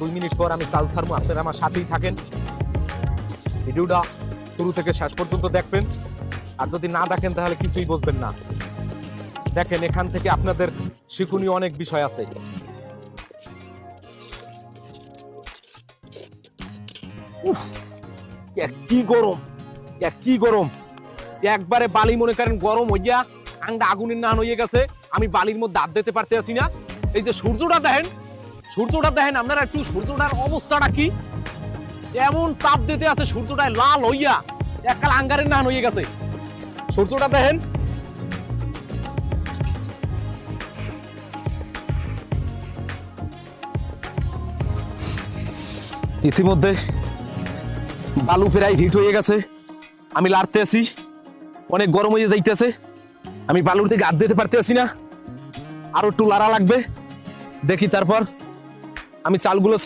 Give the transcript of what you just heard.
2 minute পর আমি চাল ছাড়বো, আপনারা আমার সাথেই থাকেন। ভিডিওটা শুরু থেকে শেষ পর্যন্ত দেখবেন, আর যদি না দেখেন তাহলে কিছুই বুঝবেন না। দেখেন, এখান থেকে আপনাদের শিক্ষণীয় অনেক বিষয় আছে। উফ, কি গরম, কি গরম! একবারে বালি মনে করেন গরম হইয়া আংটা আগুনের নান হয়ে গেছে। আমি বালির মধ্যে হাত দিতে পারতে আছি না। এই যে সূর্যটা দেখেন, আপনারা একটু সূর্যটার অবস্থাটা কি, এমন তাপ দিতে আছে, সূর্যটায় লাল হইয়া এককাল আঙ্গারের নান হয়ে গেছে। সূর্যটা দেখেন। ইতিমধ্যে বালু ফেরাই হিট হয়ে গেছে, আমি লাড়তে আছি, অনেক গরম হয়ে যাইতেছে। আমি বালুর দিকে হাত দিতে পারতে আছি না, আরো একটু লাড়া লাগবে। দেখি তারপর আমি চালগুলো